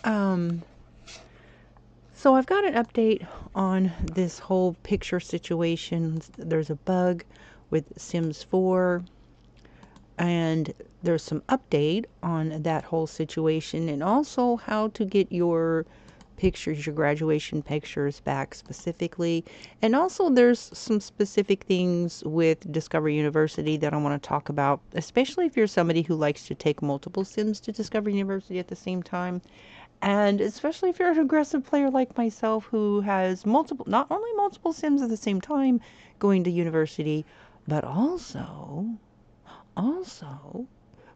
Um, so I've got an update on this whole picture situation. There's a bug with Sims 4, and there's some update on that whole situation, and also how to get your pictures, your graduation pictures back specifically. And also there's some specific things with Discover University that I want to talk about, especially if you're somebody who likes to take multiple Sims to Discover University at the same time. And especially if you're an aggressive player like myself who has multiple, not only multiple Sims at the same time going to university, but also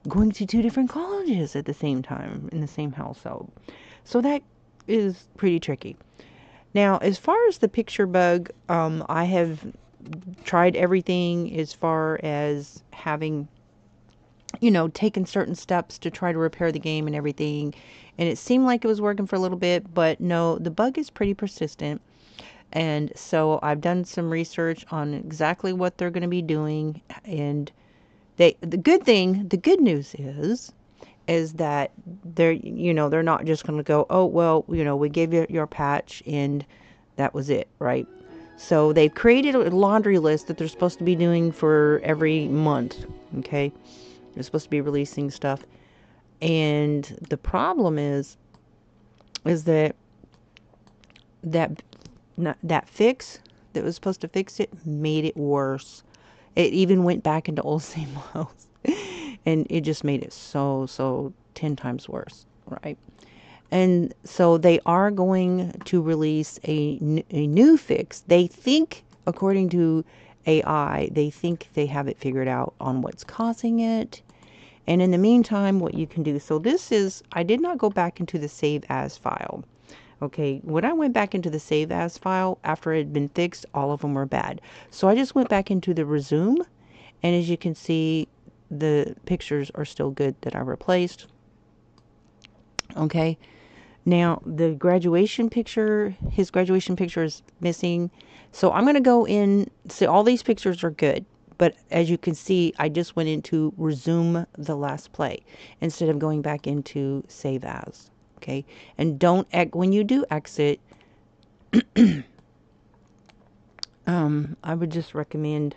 going to two different colleges at the same time in the same household. So that is pretty tricky. Now, as far as the picture bug, I have tried everything as far as having, taken certain steps to try to repair the game and everything. And it seemed like it was working for a little bit, but no, the bug is pretty persistent. And so I've done some research on exactly what they're going to be doing. And the good news is that they're not just going to go, oh, well, we gave you your patch and that was it, right? So they've created a laundry list that they're supposed to be doing for every month. Okay. They're supposed to be releasing stuff. And the problem is that that fix that was supposed to fix it made it worse. It even went back into old same lows. And it just made it so 10 times worse, right? And so they are going to release a new fix. They think, according to AI, they think they have it figured out on what's causing it. And in the meantime, what you can do. So I did not go back into the save as file. Okay, when I went back into the save as file after it had been fixed, all of them were bad. So I just went back into the resume. And as you can see, the pictures are still good that I replaced. Okay. Now, his graduation picture is missing. So I'm going to go in, see all these pictures are good. But as you can see, I just went into resume the last play instead of going back into save as. Okay. And when you do exit, I would just recommend,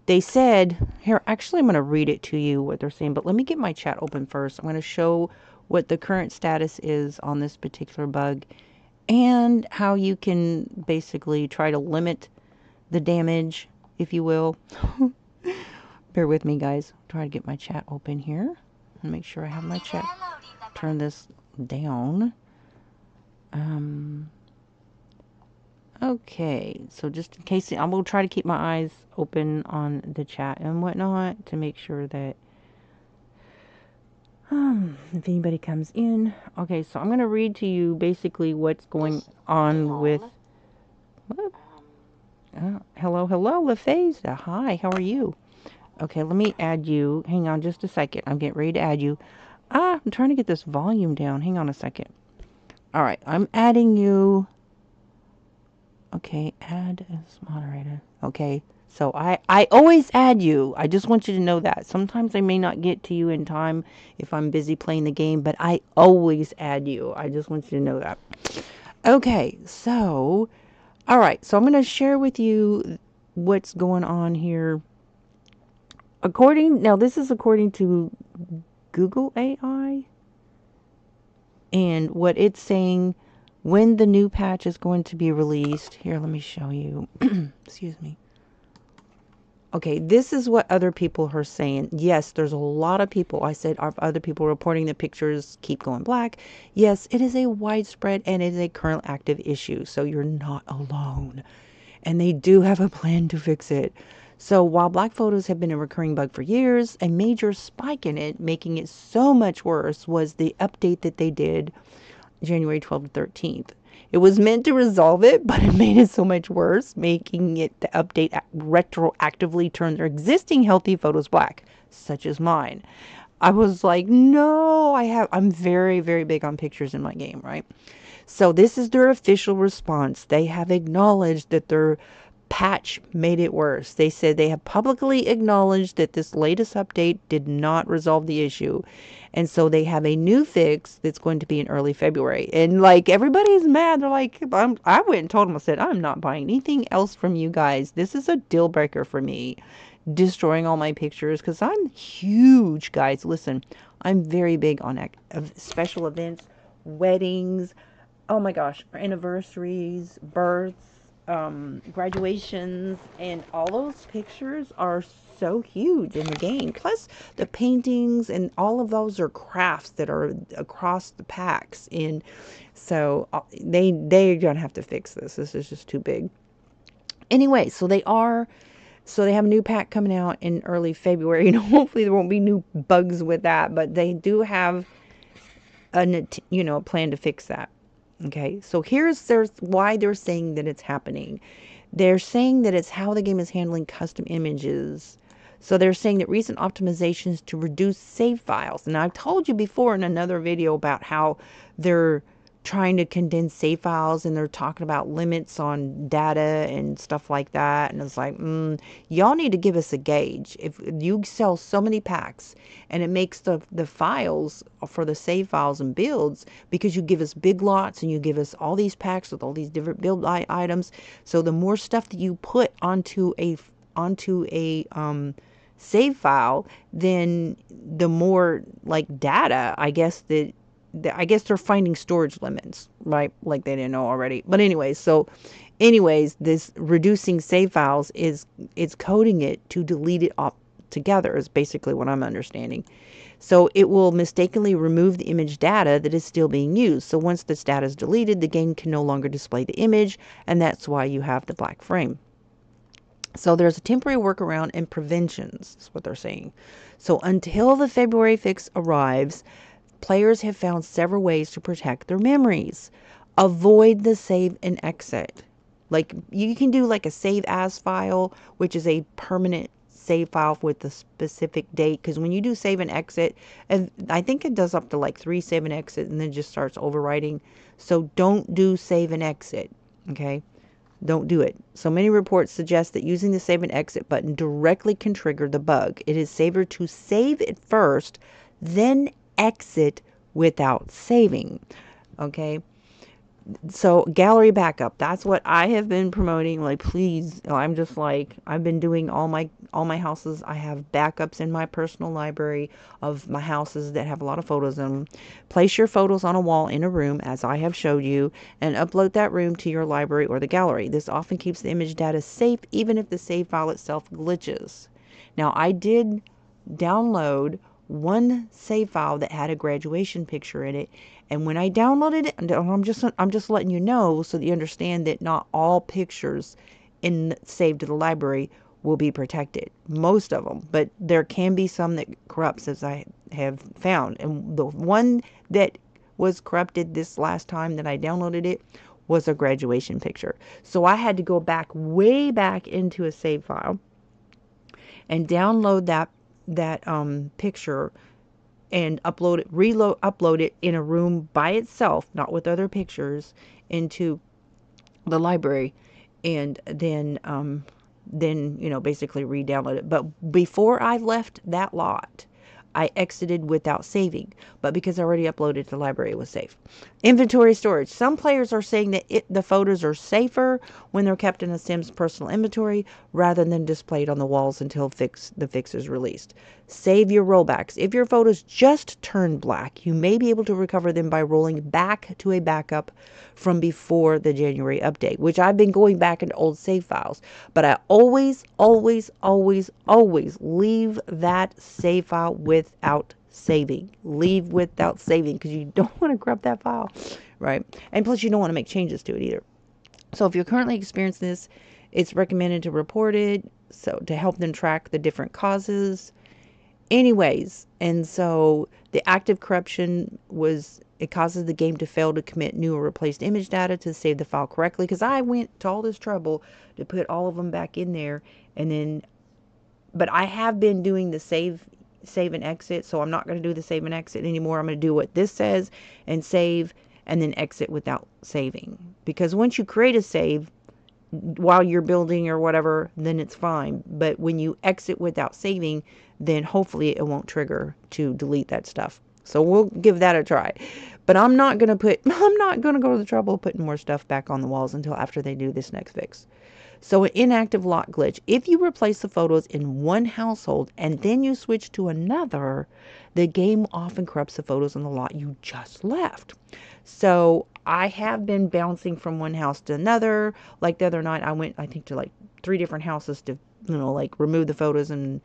they said, here, actually, I'm going to read it to you what they're saying, but let me get my chat open first. I'm going to show what the current status is on this particular bug and how you can basically try to limit the damage, if you will. Bear with me, guys. Try to get my chat open here and make sure I have my chat. Turn this down. Okay, so just in case, I will try to keep my eyes open on the chat and whatnot to make sure that if anybody comes in. Okay, so I'm going to read to you basically what's going on with... What? Hello, LaFaza. Hi, how are you? Okay, let me add you. Hang on just a second. I'm getting ready to add you. I'm trying to get this volume down. Hang on a second. All right, I'm adding you. Okay, add as moderator. Okay, so I always add you. I just want you to know that. Sometimes I may not get to you in time if I'm busy playing the game, but I always add you. I just want you to know that. Okay, so, all right, so I'm going to share with you what's going on here. Now this is according to Google AI, and what it's saying, when the new patch is going to be released. Here, let me show you. Excuse me. Okay, this is what other people are saying. Yes, there's a lot of people. I said, are other people reporting that pictures keep going black? Yes, it is a widespread and it is a current active issue. So you're not alone. And they do have a plan to fix it. So while black photos have been a recurring bug for years, a major spike in it, making it so much worse, was the update that they did January 12th to 13th. It was meant to resolve it, but it made it so much worse, making it the update retroactively turn their existing healthy photos black, such as mine. I was like, no, I'm very, very big on pictures in my game, right? So this is their official response. They have acknowledged that their patch made it worse. They said they have publicly acknowledged that this latest update did not resolve the issue. And so they have a new fix that's going to be in early February. And like everybody's mad. They're like, I went and told them, I said, I'm not buying anything else from you guys. This is a deal breaker for me. Destroying all my pictures because I'm huge, guys. Listen, I'm very big on special events, weddings, oh my gosh, anniversaries, births, graduations, and all those pictures are so huge in the game. Plus, the paintings and all of those are crafts that are across the packs, and so they're gonna have to fix this. This is just too big. Anyway, so they have a new pack coming out in early February, and hopefully there won't be new bugs with that. But they do have a plan to fix that. Okay, so there's why they're saying that it's happening. They're saying that it's how the game is handling custom images. So they're saying that recent optimizations to reduce save files. And I've told you before in another video about how they're trying to condense save files and they're talking about limits on data and stuff like that. And it's like, y'all need to give us a gauge. If you sell so many packs and it makes the files for the save files and builds, because you give us big lots and you give us all these packs with all these different build items. So the more stuff that you put onto a save file, then the more like data, I guess they're finding storage limits, right? Like they didn't know already. But anyways, this reducing save files it's coding it to delete it together is basically what I'm understanding. So it will mistakenly remove the image data that is still being used. So once this data is deleted, the game can no longer display the image, and that's why you have the black frame. So there's a temporary workaround and preventions, is what they're saying. So until the February fix arrives, players have found several ways to protect their memories. Avoid the save and exit. Like you can do like a save as file, which is a permanent save file with a specific date. Because when you do save and exit, and I think it does up to like 3 save and exit and then just starts overwriting. So don't do save and exit. Okay. Don't do it. So many reports suggest that using the save and exit button directly can trigger the bug. It is safer to save it first, then exit without saving. Okay. So gallery backup, that's what I have been promoting. Like, please, I'm just like, I've been doing all my houses. I have backups in my personal library of my houses that have a lot of photos in them. Place your photos on a wall in a room, as I have showed you, and upload that room to your library or the gallery. This often keeps the image data safe, even if the save file itself glitches. Now, I did download one save file that had a graduation picture in it, and when I downloaded it, I'm just letting you know so that you understand that not all pictures saved to the library will be protected. Most of them, but there can be some that corrupts, as I have found. And the one that was corrupted this last time that I downloaded it was a graduation picture. So I had to go back way back into a save file and download that picture and upload it in a room by itself, not with other pictures, into the library, and then basically re-download it. But before I left that lot, I exited without saving, but because I already uploaded to the library, it was safe. Inventory storage. Some players are saying that the photos are safer when they're kept in a Sim's personal inventory rather than displayed on the walls until the fix is released. Save your rollbacks. If your photos just turn black, you may be able to recover them by rolling back to a backup from before the January update, which I've been going back into old save files. But I always leave that save file without saving. Leave without saving, because you don't want to corrupt that file, right? And plus you don't want to make changes to it either. So if you're currently experiencing this, it's recommended to report it, so to help them track the different causes. Anyways, and so the active corruption it causes the game to fail to commit new or replaced image data to save the file correctly, because I went to all this trouble to put all of them back in there, but I have been doing the save and exit, so I'm not going to do the save and exit anymore. I'm going to do what this says and save and then exit without saving, because once you create a save, while you're building or whatever, then it's fine. But when you exit without saving, then hopefully it won't trigger to delete that stuff. So we'll give that a try. But I'm not going to go to the trouble of putting more stuff back on the walls until after they do this next fix. So an inactive lock glitch. If you replace the photos in one household and then you switch to another, the game often corrupts the photos on the lot you just left. So I have been bouncing from one house to another. Like the other night, I went, I think, to like 3 different houses to, like remove the photos and,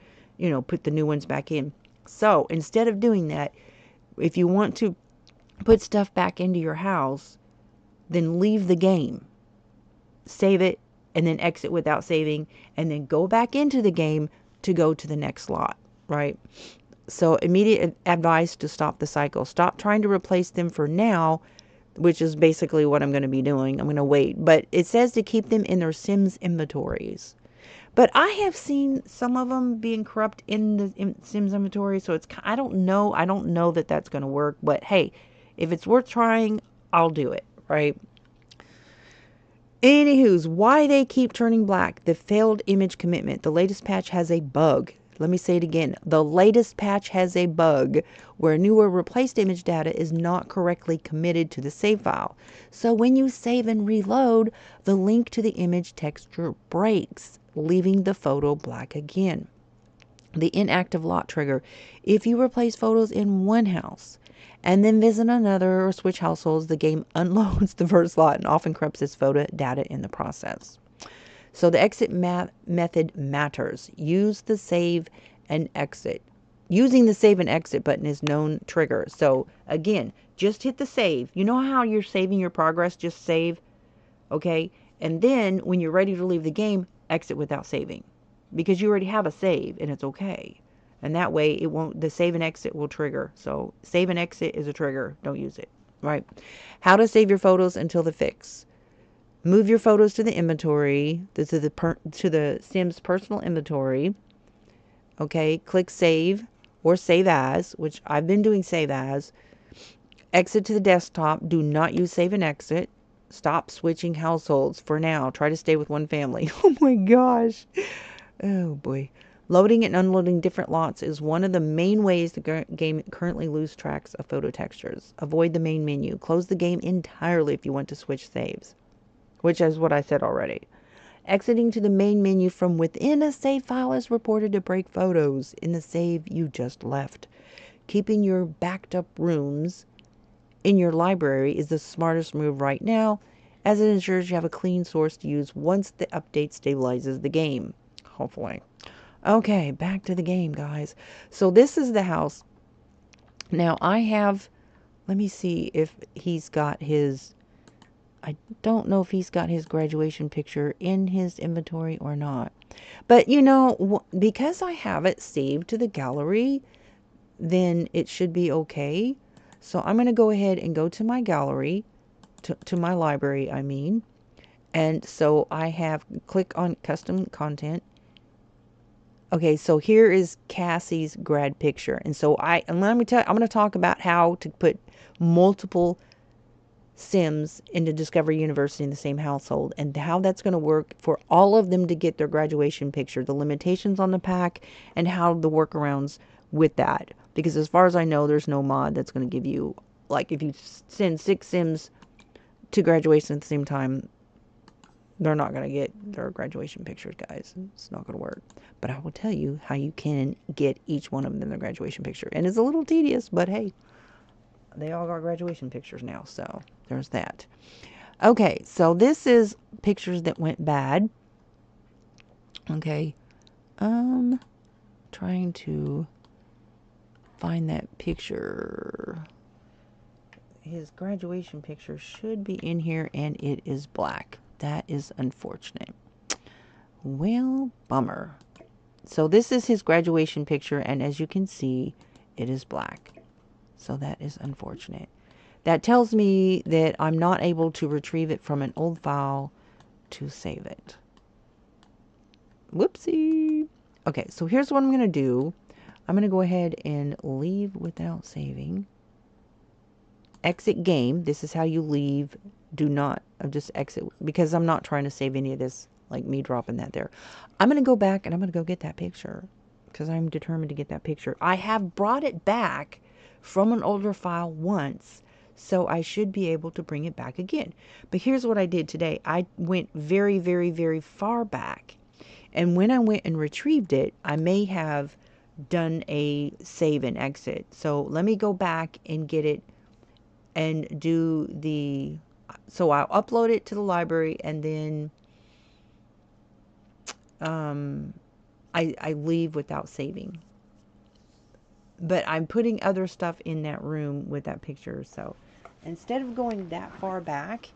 put the new ones back in. So instead of doing that, if you want to put stuff back into your house, then leave the game, save it, and then exit without saving, and then go back into the game to go to the next slot, right? So immediate advice to stop the cycle. Stop trying to replace them for now, which is basically what I'm going to be doing. I'm going to wait. But it says to keep them in their Sims inventories. But I have seen some of them being corrupt in the Sims inventory, so I don't know. I don't know that that's going to work. But hey, if it's worth trying, I'll do it, right? Anywho's, why they keep turning black. The failed image commitment. The latest patch has a bug. Let me say it again. The latest patch has a bug where new or replaced image data is not correctly committed to the save file. So when you save and reload, the link to the image texture breaks, leaving the photo black again. The inactive lot trigger. If you replace photos in one house and then visit another or switch households, the game unloads the first lot and often corrupts its photo data in the process. So the exit method matters. Use the save and exit. Using the save and exit button is known trigger. So again, just hit the save. You know how you're saving your progress? Just save, okay? And then when you're ready to leave the game, exit without saving, because you already have a save and it's okay. And that way it won't, the save and exit will trigger. So save and exit is a trigger. Don't use it, right? How to save your photos until the fix. Move your photos to the inventory, to the Sims personal inventory. Okay, click save or save as, which I've been doing save as. Exit to the desktop. Do not use save and exit. Stop switching households for now. Try to stay with one family. Oh my gosh. Oh boy. Loading and unloading different lots is one of the main ways the game currently loses tracks of photo textures. Avoid the main menu. Close the game entirely if you want to switch saves, which is what I said already. Exiting to the main menu from within a save file is reported to break photos in the save you just left. Keeping your backed up rooms in your library is the smartest move right now, as it ensures you have a clean source to use once the update stabilizes the game. Hopefully. Okay, back to the game, guys. So this is the house. Now I have, let me see if he's got his, I don't know if he's got his graduation picture in his inventory or not. But because I have it saved to the gallery, then it should be okay. So I'm going to go ahead and go to my gallery, to my library, I mean. And so I have, click on custom content. Okay, so here is Cassie's grad picture. And so let me tell you, I'm going to talk about how to put multiple Sims into Discovery University in the same household and how that's going to work for all of them to get their graduation picture, the limitations on the pack, and how the workarounds with that. Because as far as I know, there's no mod that's going to give you, like, if you send 6 Sims to graduation at the same time, they're not going to get their graduation pictures, guys. It's not going to work. But I will tell you how you can get each one of them their graduation picture. And it's a little tedious, but hey, they all got graduation pictures now. So there's that. Okay, so this is pictures that went bad. Okay. Trying to find that picture. His graduation picture should be in here, and it is black. That is unfortunate. Well, bummer. So this is his graduation picture, and as you can see, it is black. So that is unfortunate. That tells me that I'm not able to retrieve it from an old file to save it. Whoopsie. Okay, so here's what I'm going to do. I'm going to go ahead and leave without saving. Exit game. This is how you leave do not, just exit, because I'm not trying to save any of this, like me dropping that there. I'm going to go back and I'm going to go get that picture because I'm determined to get that picture. I have brought it back from an older file once, so I should be able to bring it back again. But here's what I did today. I went very, very, very far back. And when I went and retrieved it, I may have done a save and exit. So let me go back and get it and do the, so I'll upload it to the library, and then I leave without saving. But I'm putting other stuff in that room with that picture. So instead of going that far back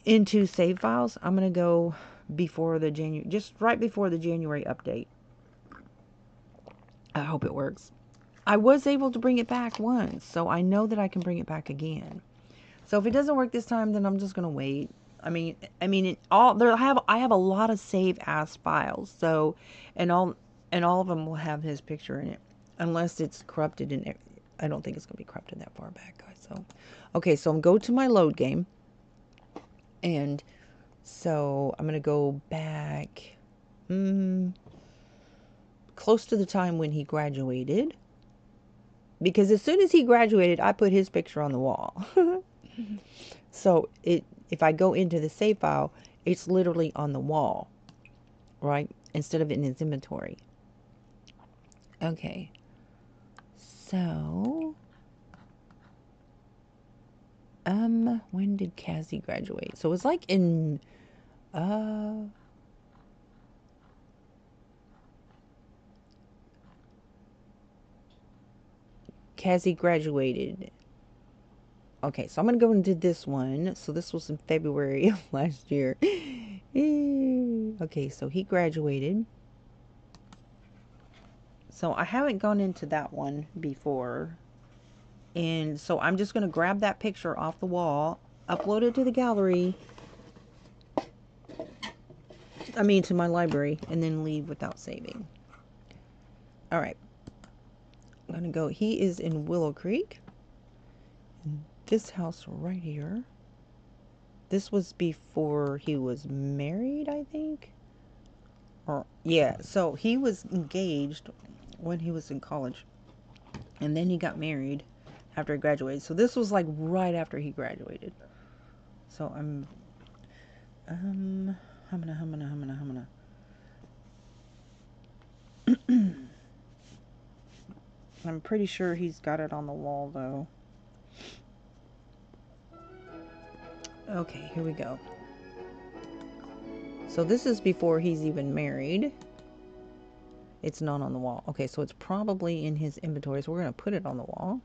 into save files, I'm going to go before the January, just right before the January update. I hope it works. I was able to bring it back once, so I know that I can bring it back again. So if it doesn't work this time, then I'm just going to wait. I mean, I have a lot of save as files. So, and all of them will have his picture in it, unless it's corrupted. And I don't think it's going to be corrupted that far back, guys. So, okay, so I'm go to my load game, and so I'm going to go back close to the time when he graduated, because as soon as he graduated, I put his picture on the wall. So if I go into the save file, it's literally on the wall, right? Instead of in his inventory. Okay. So, when did Cassie graduate? So it was like in, Cassie graduated. Okay, so I'm going to go and do this one. So this was in February of last year. Okay, so he graduated. So I haven't gone into that one before. And so I'm just going to grab that picture off the wall, upload it to the gallery, to my library, and then leave without saving. All right. I'm going to go, he is in Willow Creek. This house right here. This was before he was married, I think. Or, yeah, so he was engaged when he was in college. And then he got married after he graduated. So this was like right after he graduated. So I'm I'm pretty sure he's got it on the wall though. Okay, here we go. So this is before he's even married. It's not on the wall. Okay, so it's probably in his inventory. So we're going to put it on the wall.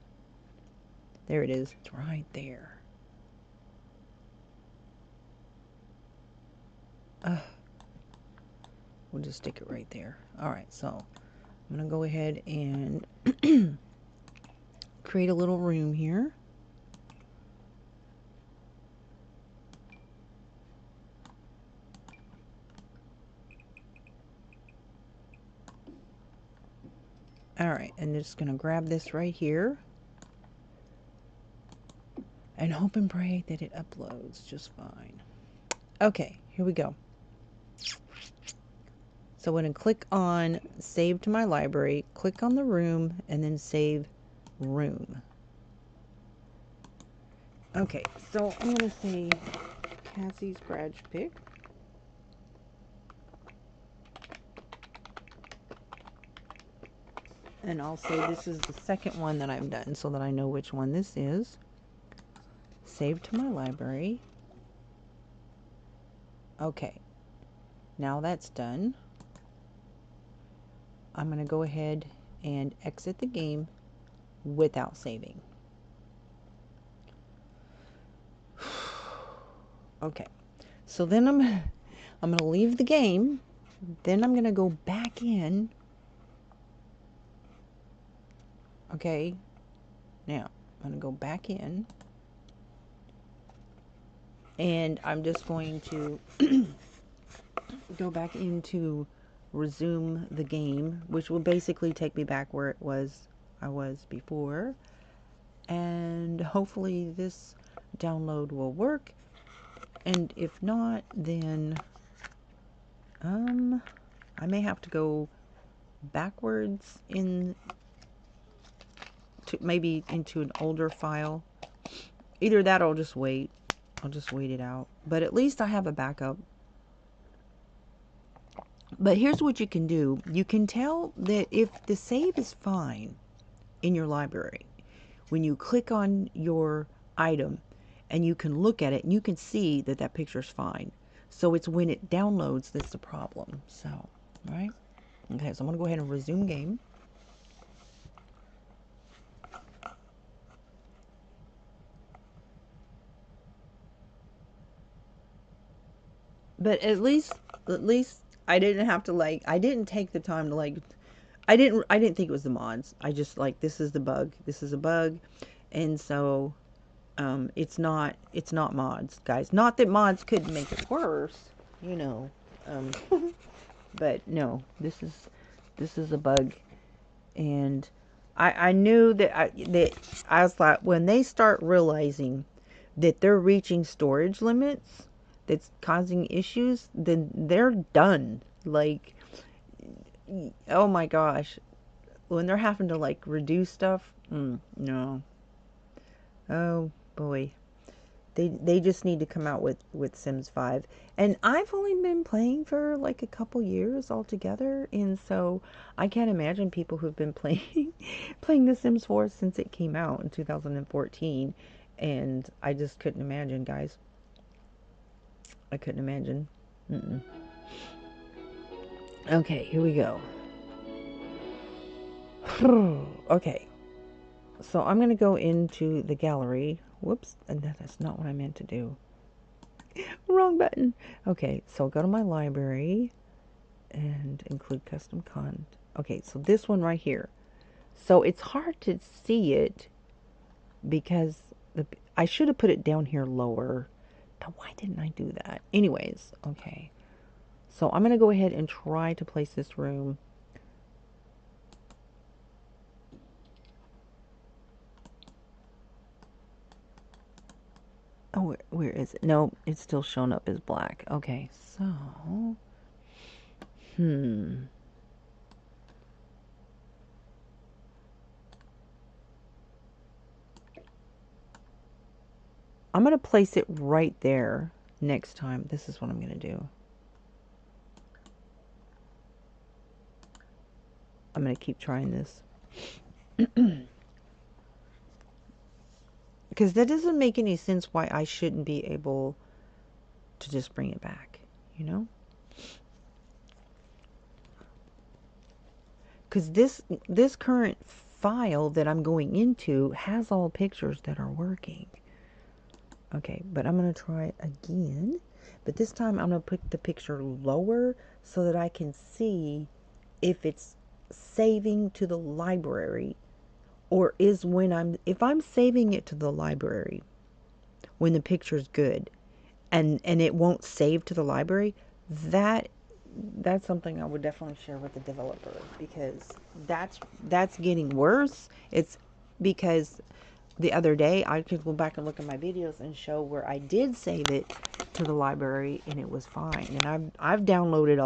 There it is. It's right there. We'll just stick it right there. All right, so I'm going to go ahead and create a little room here. All right, and just going to grab this right here and hope and pray that it uploads just fine. Okay, here we go. So I'm going to click on Save to my library, click on the room, and then Save Room. Okay, so I'm going to say Cassie's Grad Pic. And I'll say this is the second one that I've done so that I know which one this is. Save to my library. Okay, now that's done. I'm going to go ahead and exit the game without saving. Okay, so then I'm going to leave the game. Then I'm going to go back in. Okay, now I'm going to go back in. And I'm just going to go back into resume the game, which will basically take me back where I was before. And hopefully this download will work. And if not, then I may have to go backwards maybe into an older file. Either that or I'll just wait. I'll just wait it out. But at least I have a backup. But here's what you can do. You can tell that if the save is fine in your library, when you click on your item and you can look at it and you can see that that picture's fine. So it's when it downloads that's the problem. So, all right. Okay, so I'm going to go ahead and resume game. But at least I didn't have to I didn't take the time to I didn't think it was the mods. I just this is the bug. This is a bug. And so it's not mods, guys. Not that mods could make it worse, you know. But no, this is a bug. And I knew that I was like, when they start realizing that they're reaching storage limits that's causing issues, then they're done. Like, oh my gosh, when they're having to reduce stuff, no. Oh boy, they just need to come out with Sims 5. And I've only been playing for a couple years altogether, and so I can't imagine people who've been playing The Sims 4 since it came out in 2014. And I just couldn't imagine, guys. I couldn't imagine. Okay, here we go. Okay, so I'm going to go into the gallery. Whoops, and that's not what I meant to do. Wrong button. Okay, so I'll go to my library and include custom content. Okay, so this one right here. So it's hard to see it because I should have put it down here lower. Now, why didn't I do that? Anyways, okay. So I'm going to go ahead and try to place this room. Oh, where is it? No, it's still showing up as black. Okay, so... I'm going to place it right there next time. This is what I'm going to do. I'm going to keep trying this. Because that doesn't make any sense why I shouldn't be able to just bring it back, you know? Because this current file that I'm going into has all pictures that are working. Okay, but I'm going to try it again. But this time I'm going to put the picture lower so that I can see if it's saving to the library, or is if I'm saving it to the library when the picture's good and it won't save to the library, that's something I would definitely share with the developer, because that's getting worse. It's because the other day I could go back and look at my videos and show where I did save it to the library and it was fine. And I've downloaded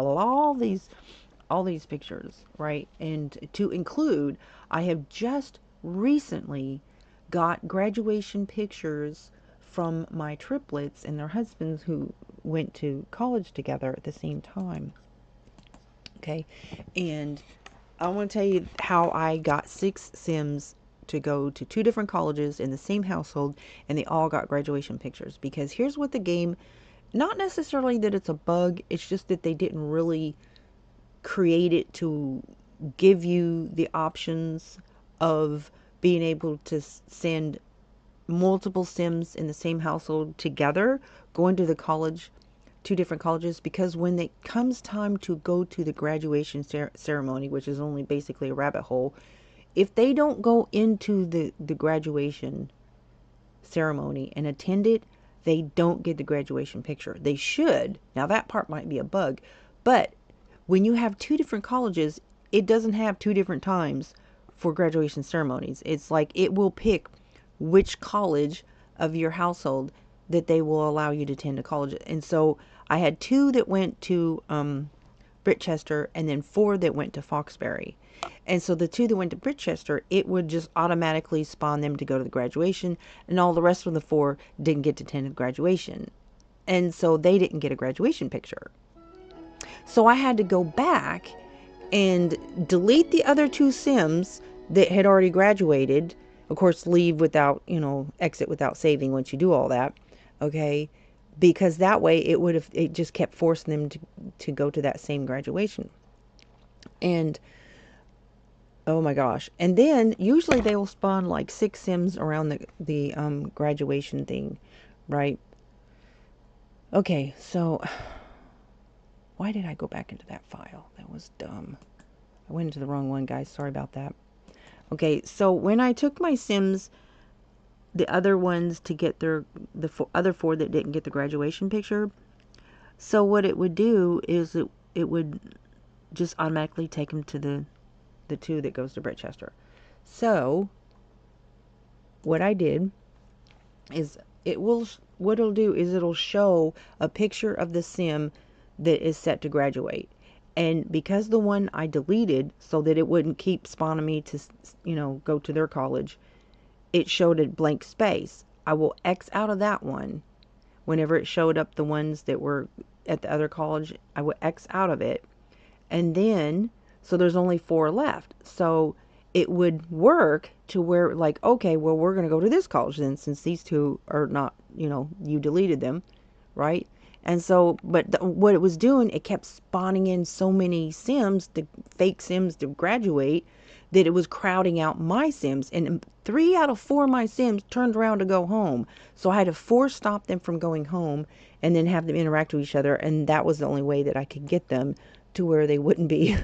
all these pictures, right? And to include, I have just recently got graduation pictures from my triplets and their husbands who went to college together at the same time. Okay, and I want to tell you how I got 6 Sims to go to 2 different colleges in the same household, and they all got graduation pictures. Because here's what the game, not necessarily that it's a bug, it's just that they didn't really create it to give you the options of being able to send multiple Sims in the same household together, going to the college, 2 different colleges. Because when it comes time to go to the graduation ceremony, which is only basically a rabbit hole, if they don't go into the graduation ceremony and attend it, they don't get the graduation picture. They should. Now that part might be a bug, but when you have 2 different colleges, it doesn't have 2 different times for graduation ceremonies. It's like it will pick which college of your household that they will allow you to attend a college. And so I had 2 that went to Britchester, and then 4 that went to Foxbury. And so the 2 that went to Britchester, it would just automatically spawn them to go to the graduation, and all the rest of the 4 didn't get to attend the graduation. And so they didn't get a graduation picture. So I had to go back and delete the other 2 Sims that had already graduated. Of course, leave without, exit without saving once you do all that. Okay. Because that way it just kept forcing them to go to that same graduation. And oh my gosh. And then usually they will spawn like 6 Sims around the graduation thing, right? Okay, so why did I go back into that file? That was dumb. I went into the wrong one, guys. Sorry about that. Okay, so when I took my Sims, the other ones to get the other 4 that didn't get the graduation picture, so what it would do is it would just automatically take them to the 2 that goes to Britchester. So what I did is what it'll do is it'll show a picture of the Sim that is set to graduate. And because the one I deleted so that it wouldn't keep spawning me to, go to their college, it showed a blank space. I will X out of that one. Whenever it showed up the ones that were at the other college, I would X out of it. And then, so there's only 4 left. So it would work to where, like, okay, well, we're going to go to this college then, since these 2 are not, you deleted them, right? And so, but what it was doing, it kept spawning in so many Sims, the fake Sims to graduate, that it was crowding out my Sims. And 3 out of 4 of my Sims turned around to go home. So I had to force stop them from going home and then have them interact with each other. And that was the only way that I could get them to where they wouldn't be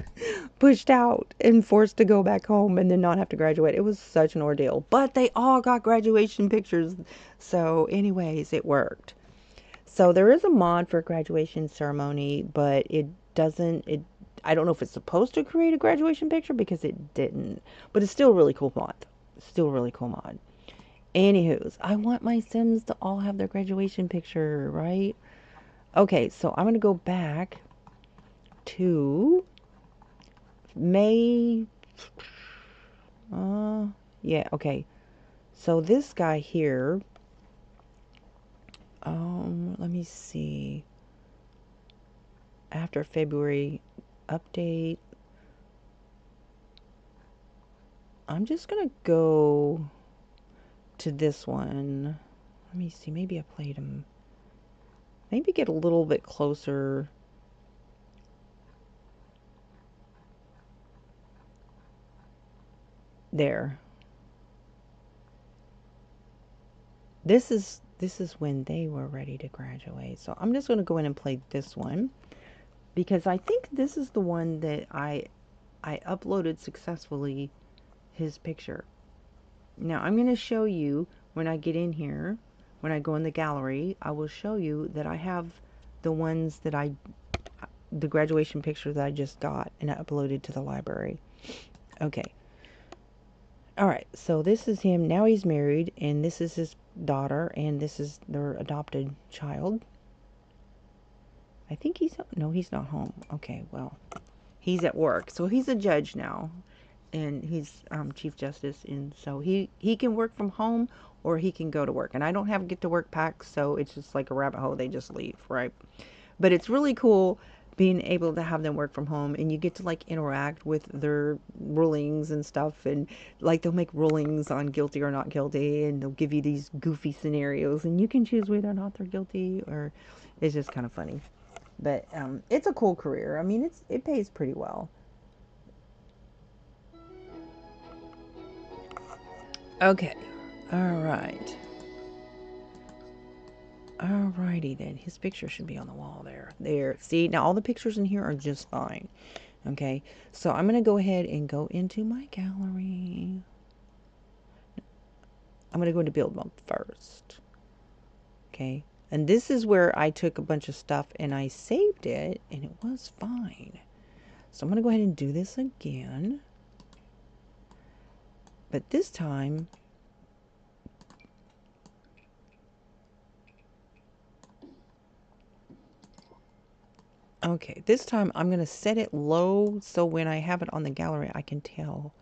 pushed out and forced to go back home and then not have to graduate. It was such an ordeal. But they all got graduation pictures. So anyways, it worked. So there is a mod for graduation ceremony, but I don't know if it's supposed to create a graduation picture because it didn't. But it's still a really cool mod. Still a really cool mod. Anywho's, I want my Sims to all have their graduation picture, right? Okay, so I'm going to go back to May. Yeah, okay. So this guy here, let me see. After February update, I'm just gonna go to this one. Let me see, maybe I played him. Maybe get a little bit closer. There. This is when they were ready to graduate. So I'm just gonna go in and play this one, because I think this is the one that I uploaded successfully, his picture. Now I'm going to show you when I get in here, when I go in the gallery, I will show you that I have the ones that the graduation picture that I just got and I uploaded to the library. Okay. Alright, so this is him. Now he's married, and this is his daughter, and this is their adopted child. I think no, he's not home. Okay, well, he's at work. So he's a judge now, and he's Chief Justice, and so he can work from home or he can go to work. And I don't have get to work packs, so it's just like a rabbit hole. They just leave, right? But it's really cool being able to have them work from home, and you get to like interact with their rulings and stuff, and like they'll make rulings on guilty or not guilty, and they'll give you these goofy scenarios, and you can choose whether or not they're guilty, or it's just kind of funny. But it's a cool career. I mean, it pays pretty well. Okay. All right. Alrighty then. His picture should be on the wall there. There. See, now all the pictures in here are just fine. Okay. So I'm going to go ahead and go into my gallery. I'm going to go into build mode first. Okay. And this is where I took a bunch of stuff and I saved it, and it was fine. So I'm going to go ahead and do this again. But this time, Okay, this time I'm going to set it low so when I have it on the gallery, I can tell.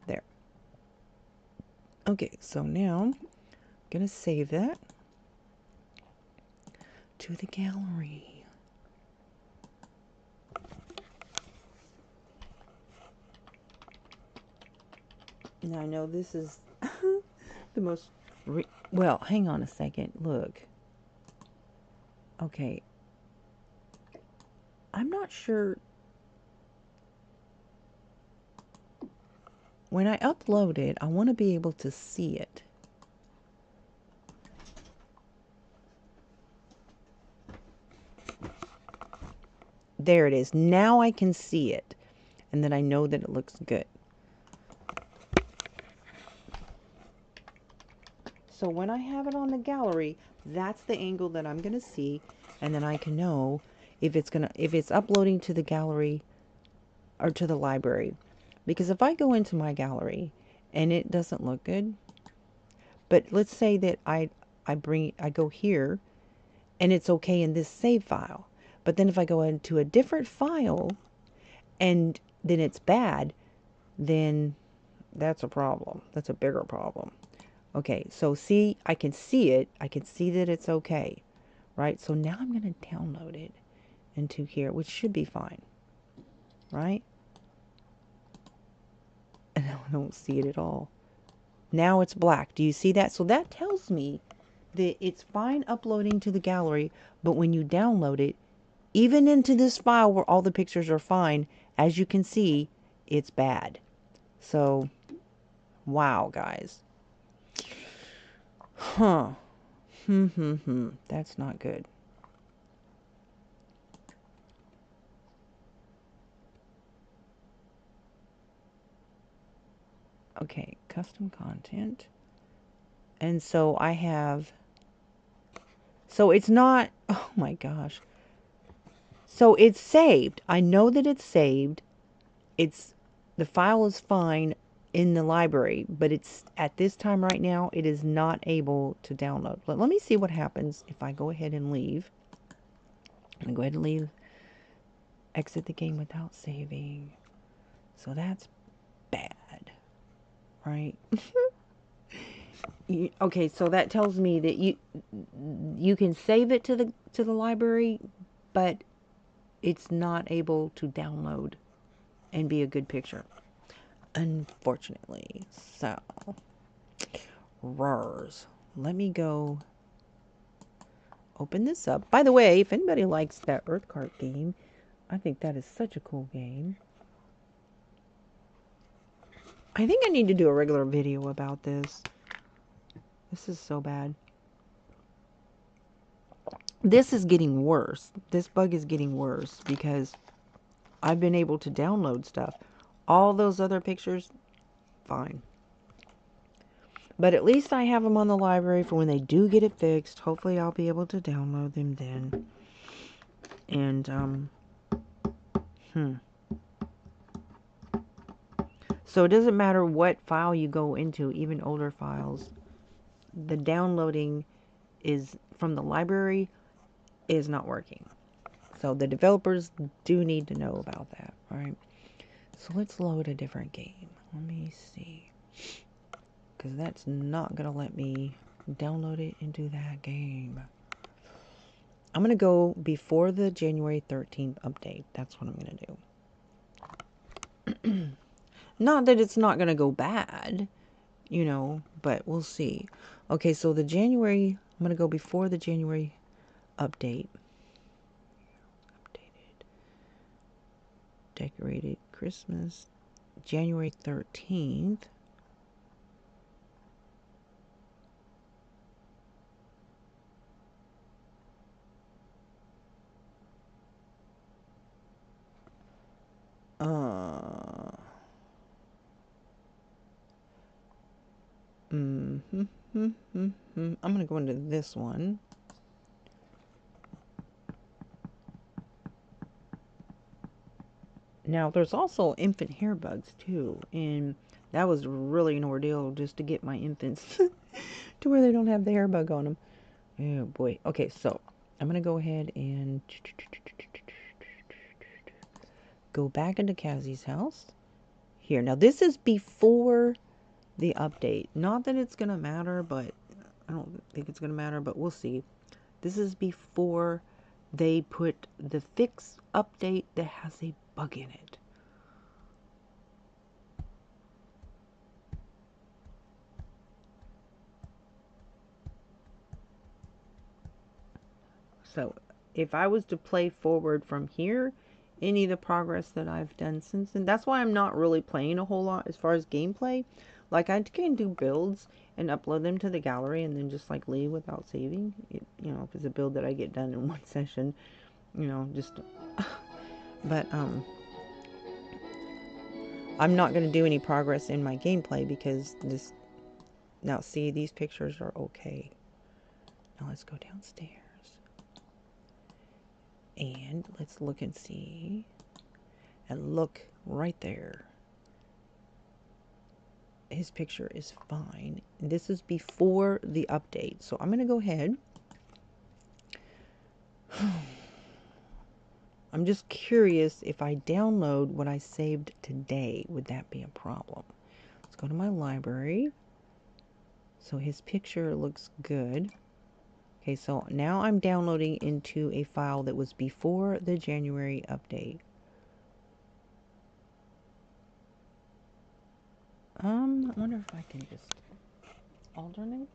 There. Okay, so now I'm going to save that to the gallery. Now I know this is the most, well, hang on a second, look. Okay, I'm not sure. When I upload it, I want to be able to see it. There it is. Now I can see it. And then I know that it looks good. So when I have it on the gallery, that's the angle that I'm going to see. And then I can know if it's uploading to the gallery or to the library. Because if I go into my gallery and it doesn't look good, but let's say that I go here and it's okay in this save file. But then if I go into a different file and then it's bad, then that's a problem. That's a bigger problem. Okay, so see, I can see it. I can see that it's okay, right? So now I'm going to download it into here, which should be fine, right? And I don't see it at all. Now it's black. Do you see that? So that tells me that it's fine uploading to the gallery, but when you download it, even into this file where all the pictures are fine, as you can see, it's bad. So, wow, guys. Huh. That's not good. Okay, custom content. And so I have, so it's not, oh my gosh. So it's saved. I know that it's saved. The file is fine in the library, but it's at this time right now, it is not able to download. Let me see what happens if I go ahead and leave. I'm going to go ahead and leave, exit the game without saving. So that's bad, right? Okay, so that tells me that you can save it to the library, but it's not able to download and be a good picture, unfortunately. So, RARS. Let me go open this up. By the way, if anybody likes that Earth Cart game, I think that is such a cool game. I think I need to do a regular video about this. This is so bad. This is getting worse. This bug is getting worse because I've been able to download stuff. All those other pictures, fine. But at least I have them on the library for when they do get it fixed. Hopefully I'll be able to download them then. And, So it doesn't matter what file you go into, even older files. The downloading is from the library is not working. So the developers do need to know about that, right? So let's load a different game. Let me see. Because that's not going to let me download it into that game. I'm going to go before the January 13th update. That's what I'm going to do. Not that it's not going to go bad, you know, but we'll see. Okay, so the January, I'm going to go before the January update. Updated. Decorated Christmas. January 13th. I'm going to go into this one. Now, there's also infant hair bugs, too. And that was really an ordeal just to get my infants to where they don't have the hair bug on them. Oh, boy. Okay, so I'm going to go ahead and go back into Cassie's house. Here, now this is before the update. Not that it's going to matter, but I don't think it's going to matter, but we'll see. This is before they put the fix update that has a bug in it. So if I was to play forward from here, any of the progress that I've done since then, that's why I'm not really playing a whole lot as far as gameplay. Like, I can do builds and upload them to the gallery and then just like leave without saving it, you know, if it's a build that I get done in one session, you know, just but I'm not going to do any progress in my gameplay because this, now see, these pictures are okay. Now let's go downstairs and let's look and see, and look right there. His picture is fine. This is before the update. So I'm going to go ahead. I'm just curious, if I download what I saved today, would that be a problem? Let's go to my library. So his picture looks good. Okay, so now I'm downloading into a file that was before the January update. I wonder if I can just alternate.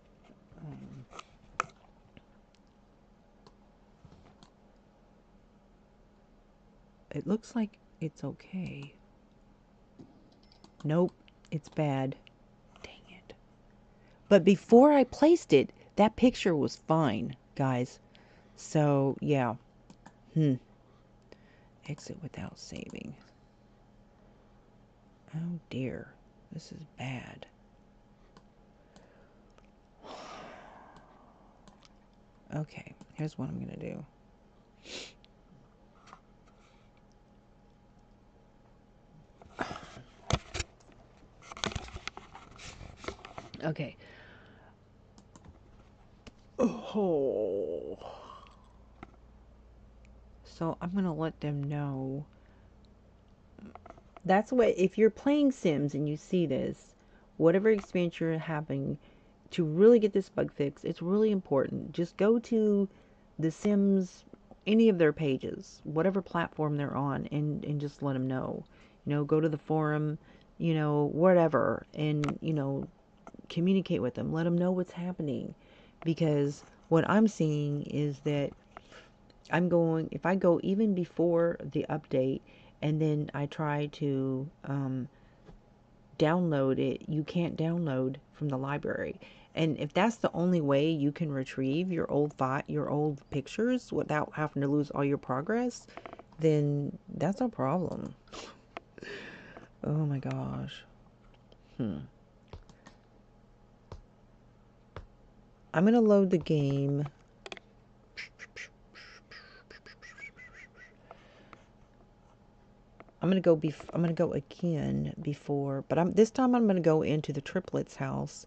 It looks like it's okay. Nope, it's bad. Dang it. But before I placed it, that picture was fine, guys. So, yeah. Exit without saving. Oh dear. This is bad. Okay, here's what I'm going to do. Okay. Oh. So I'm going to let them know. That's what, if you're playing Sims and you see this, whatever experience you're having, to really get this bug fixed, it's really important. Just go to the Sims, any of their pages, whatever platform they're on, and just let them know. You know, go to the forum, you know, whatever, and, you know, communicate with them. Let them know what's happening. Because what I'm seeing is that if I go even before the update and then I try to download it, you can't download from the library. And if that's the only way you can retrieve your old pictures without having to lose all your progress, then that's a problem. Oh my gosh. I'm gonna load the game. I'm gonna go again before, but this time I'm gonna go into the triplets house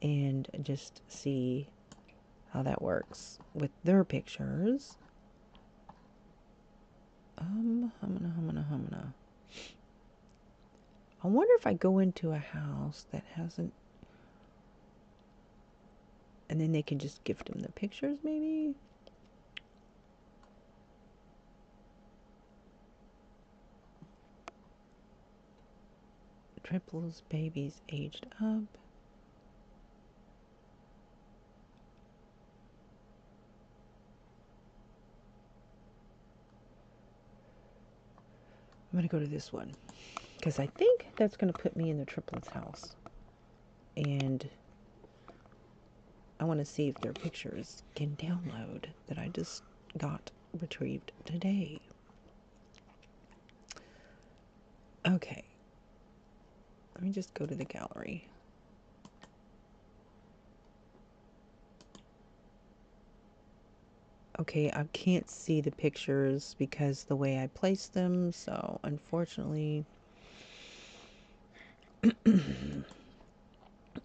and just see how that works with their pictures. I wonder if I go into a house that hasn't, and then they can just gift them the pictures, maybe. Triplets babies aged up. I'm gonna go to this one because I think that's gonna put me in the triplets house, and I want to see if their pictures can download that I just got retrieved today. Okay, let me just go to the gallery. Okay, I can't see the pictures because the way I placed them, so unfortunately.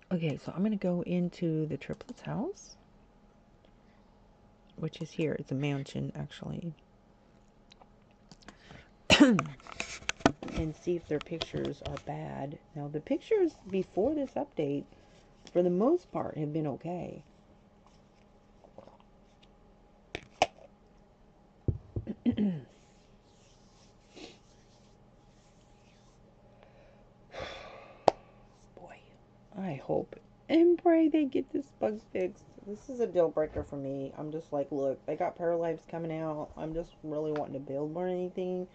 Okay, so I'm going to go into the triplets house. which is here. It's a mansion, actually. And see if their pictures are bad. Now, the pictures before this update, for the most part, have been okay. Boy, I hope and pray they get this bug fixed. This is a deal breaker for me. I'm just like, look, they got Paralives coming out. I'm just really wanting to build more anything.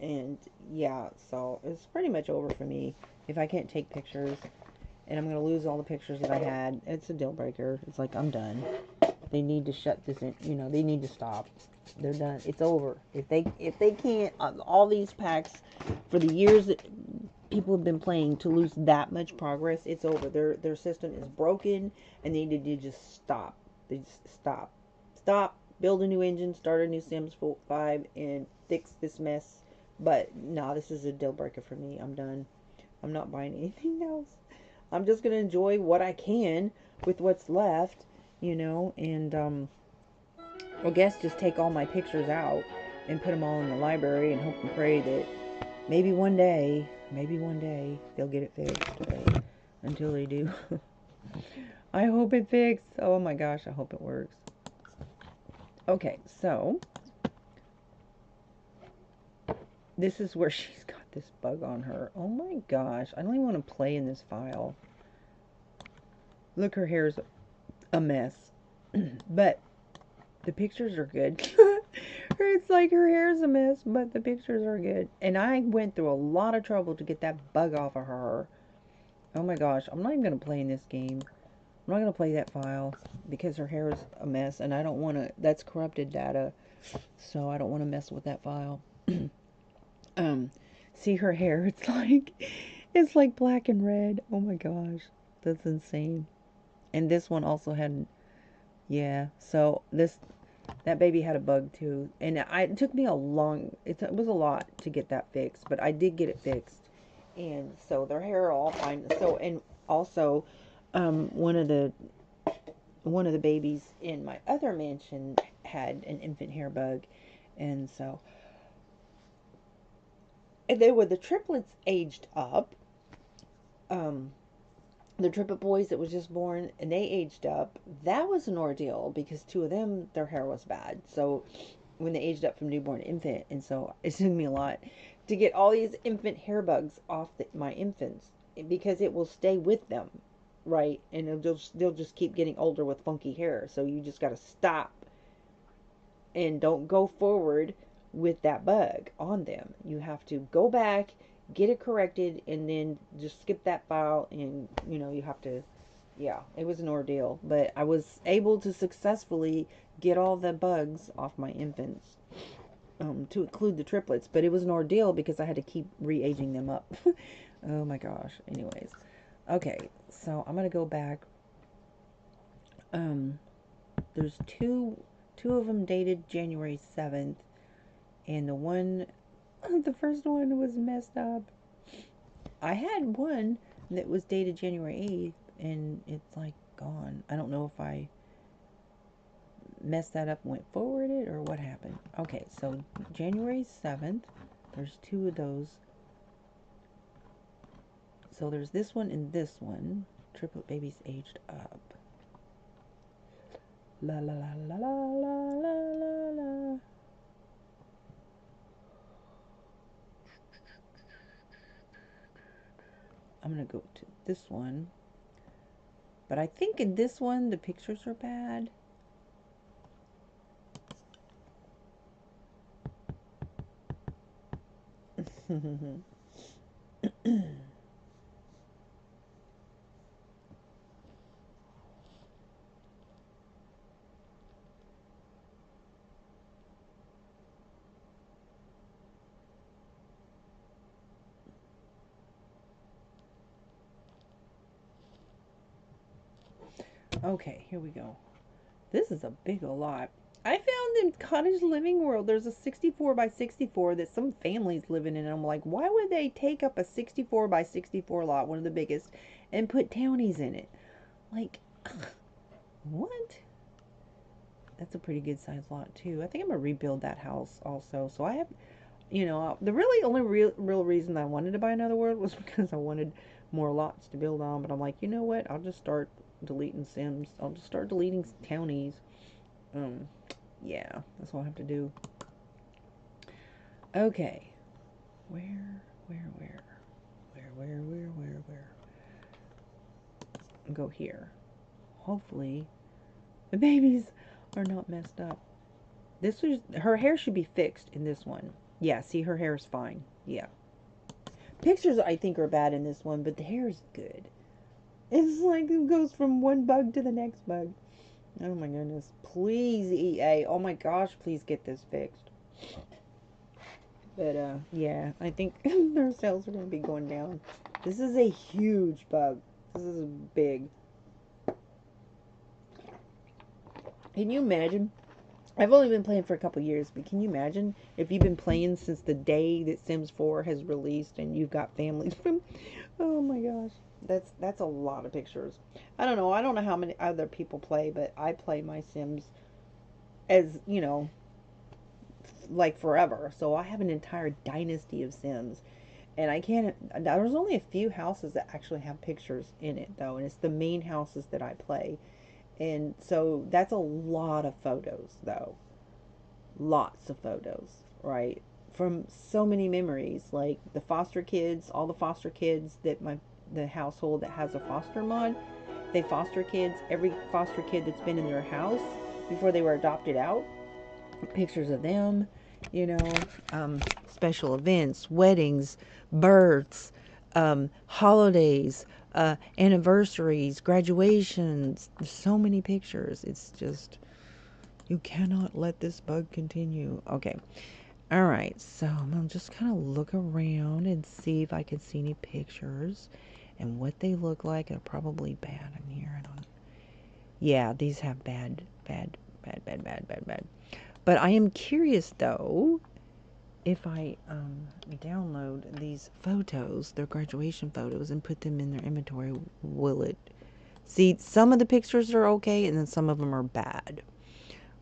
And yeah, so it's pretty much over for me if I can't take pictures. And I'm going to lose all the pictures that I had. It's a deal breaker. It's like, I'm done. They need to shut this in. You know, they need to stop. They're done. It's over. If they can't, all these packs, for the years that people have been playing, to lose that much progress, it's over. Their system is broken, and they need to just stop. They just stop. Stop. Build a new engine. Start a new Sims 5, and fix this mess. But no, this is a deal breaker for me. I'm done. I'm not buying anything else. I'm just going to enjoy what I can with what's left, you know, and I guess just take all my pictures out and put them all in the library and hope and pray that maybe one day they'll get it fixed. But until they do, I hope it fixed. Oh my gosh, I hope it works. Okay, so this is where she's got this bug on her. Oh my gosh, I don't even want to play in this file. Look, her hair's a mess. But the pictures are good. It's like her hair's a mess, but the pictures are good. And I went through a lot of trouble to get that bug off of her. Oh my gosh, I'm not even going to play in this game. I'm not going to play that file because her hair is a mess, and I don't want to, that's corrupted data, so I don't want to mess with that file. See her hair, it's like black and red. Oh my gosh, that's insane. And this one also had, yeah, so that baby had a bug too. And it took me it was a lot to get that fixed, but I did get it fixed. And so their hair are all fine. So, and also, one of the babies in my other mansion had an infant hair bug. And so, and the triplets aged up. The triplet boys that was just born, and they aged up. That was an ordeal because two of them, their hair was bad. So when they aged up from newborn to infant, and so it took me a lot to get all these infant hair bugs off my infants, because it will stay with them, right? And they'll just keep getting older with funky hair. So you just got to stop and don't go forward with that bug on them. You have to go back, get it corrected, and then just skip that file, and you know, you have to, yeah, it was an ordeal, but I was able to successfully get all the bugs off my infants, to include the triplets, but it was an ordeal because I had to keep re-aging them up. Oh my gosh. Anyways, okay, so I'm gonna go back. There's two of them dated January 7th, and the first one was messed up. I had one that was dated January 8th, and it's like gone. I don't know if I messed that up and went forwarded or what happened. Okay, so January 7th, there's two of those. So there's this one and this one. Triplet babies aged up. La la la la la la la la. I'm going to go to this one. But I think in this one, the pictures are bad. Okay, here we go. This is a big lot. I found in Cottage Living World, there's a 64 by 64 that some families living in. And I'm like, why would they take up a 64 by 64 lot, one of the biggest, and put townies in it? Like, what? That's a pretty good sized lot too. I think I'm gonna rebuild that house also. So I have, you know, the really only real reason I wanted to buy another world was because I wanted more lots to build on. But I'm like, you know what? I'll just start deleting Sims. I'll just start deleting townies. Um, yeah, that's what I have to do. Okay, where, where, where? Go here. Hopefully, the babies are not messed up. This was her hair should be fixed in this one. Yeah, see her hair is fine. Yeah. Pictures I think are bad in this one, but the hair is good. It's like it goes from one bug to the next bug. Oh my goodness. Please, EA. Oh my gosh, please get this fixed. But yeah, I think their sales are gonna be going down. This is a huge bug. This is big. Can you imagine? I've only been playing for a couple years, but can you imagine if you've been playing since the day that Sims 4 has released and you've got families from oh my gosh. That's a lot of pictures. I don't know. I don't know how many other people play, but I play my Sims as, you know, like forever. So I have an entire dynasty of Sims. And I can't, there's only a few houses that actually have pictures in it though, and it's the main houses that I play. And so that's a lot of photos though. Lots of photos, right? From so many memories, like the foster kids, all the foster kids that the household that has a foster mod, they foster kids, every foster kid that's been in their house before they were adopted out, pictures of them, you know, special events, weddings, births, holidays, anniversaries, graduations. There's so many pictures. It's just, you cannot let this bug continue. Okay. All right. So I'm going to just kind of look around and see if I can see any pictures and what they look like. They're probably bad in here. I don't. Yeah, these have bad. But I am curious though, if I download these photos, their graduation photos, and put them in their inventory, will it? See, some of the pictures are okay, and then some of them are bad,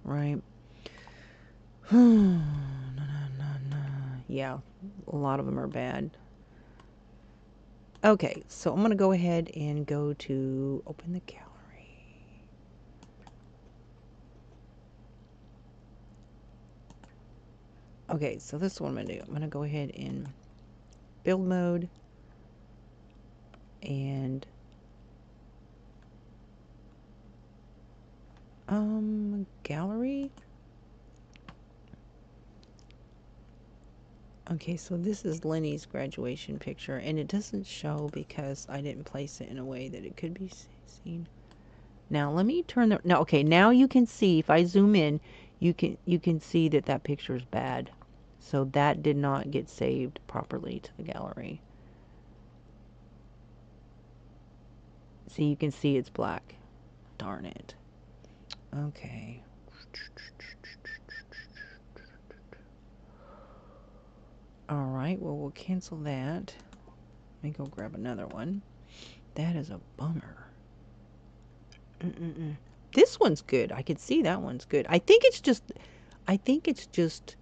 right? Yeah, a lot of them are bad. Okay, so I'm going to go ahead and go to open the gallery. Okay, so this is what I'm going to do. I'm going to go ahead and build mode and gallery. Okay, so this is Lenny's graduation picture, and it doesn't show because I didn't place it in a way that it could be seen. Now let me turn the now. Okay, now you can see if I zoom in, you can see that that picture is bad. So that did not get saved properly to the gallery. See, you can see it's black. Darn it. Okay. All right, well, we'll cancel that. Let me go grab another one. That is a bummer. This one's good. I can see that one's good. I think it's just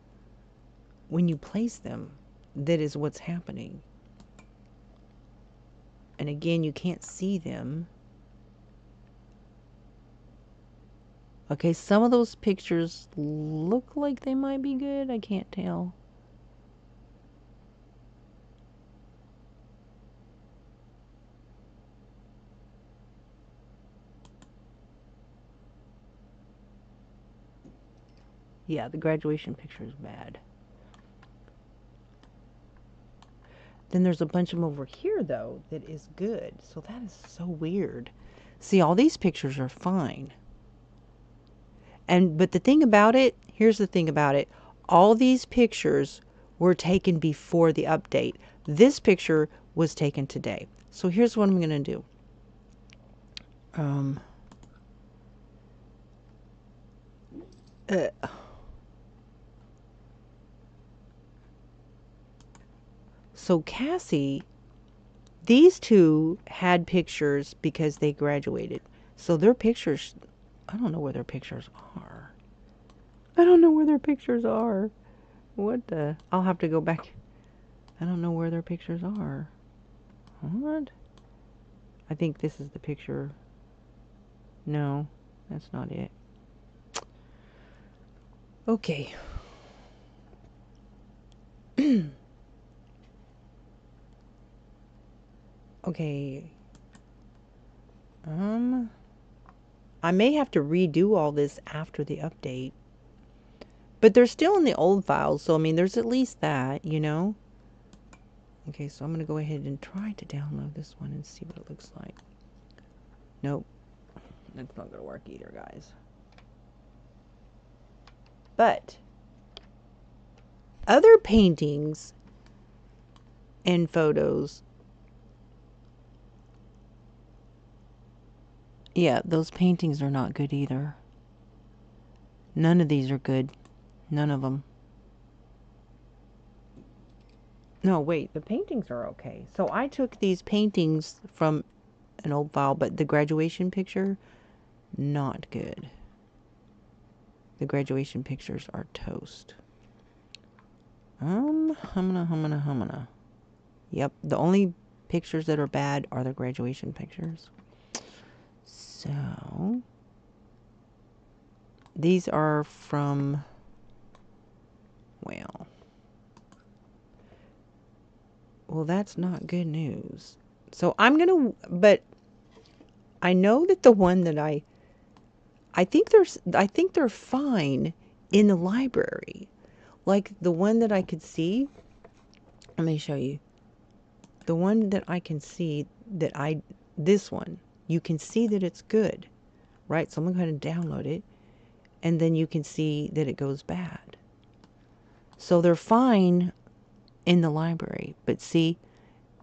when you place them that is what's happening. And again, you can't see them. Okay, some of those pictures look like they might be good. I can't tell. Yeah, the graduation picture is bad. Then there's a bunch of them over here, though, that is good. So that is so weird. See, all these pictures are fine. But the thing about it, here's the thing about it. All these pictures were taken before the update. This picture was taken today. So here's what I'm going to do. So Cassie, these two had pictures because they graduated. So their pictures, I don't know where their pictures are. I don't know where their pictures are. What the? I'll have to go back. I don't know where their pictures are. What? I think this is the picture. No, that's not it. Okay. Okay. I may have to redo all this after the update. But they're still in the old files, so I mean, there's at least that, you know? Okay, so I'm going to go ahead and try to download this one and see what it looks like. Nope. That's not going to work either, guys. But other paintings and photos, yeah, those paintings are not good either. None of these are good. None of them. No, wait, the paintings are okay. So I took these paintings from an old file, but the graduation picture, not good. The graduation pictures are toast. Humana. Yep, the only pictures that are bad are the graduation pictures. So, these are from, well, that's not good news. So but I know that the one that I think they're fine in the library. Like the one that I could see, let me show you. The one that I can see this one, you can see that it's good, right? So I'm going to go ahead and download it, and then you can see that it goes bad. So they're fine in the library, but see,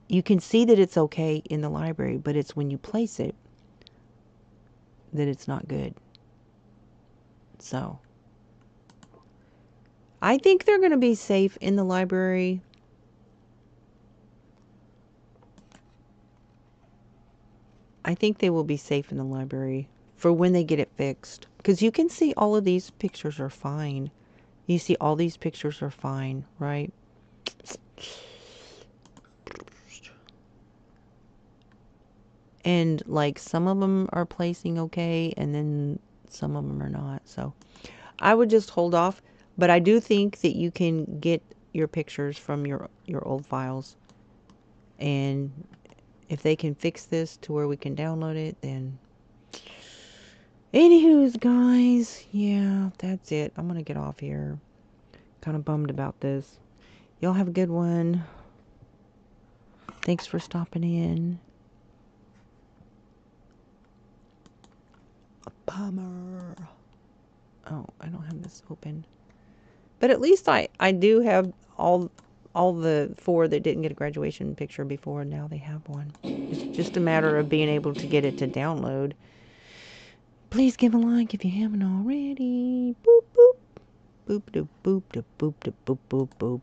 you can see that it's okay in the library, but it's when you place it that it's not good. So I think they're going to be safe in the library. I think they will be safe in the library for when they get it fixed. Because you can see all of these pictures are fine. You see all these pictures are fine, right? And like some of them are placing okay, and then some of them are not. So I would just hold off. But I do think that you can get your pictures from your old files. And if they can fix this to where we can download it, then anywho's, guys, yeah, that's it. I'm gonna get off here. Kind of bummed about this. Y'all have a good one. Thanks for stopping in. A bummer. Oh, I don't have this open. But at least I do have all the 4 that didn't get a graduation picture before, and now they have one. It's just a matter of being able to get it to download. Please give a like if you haven't already. Boop, boop. Boop, doop, boop, doop, boop, doop, boop, boop, boop.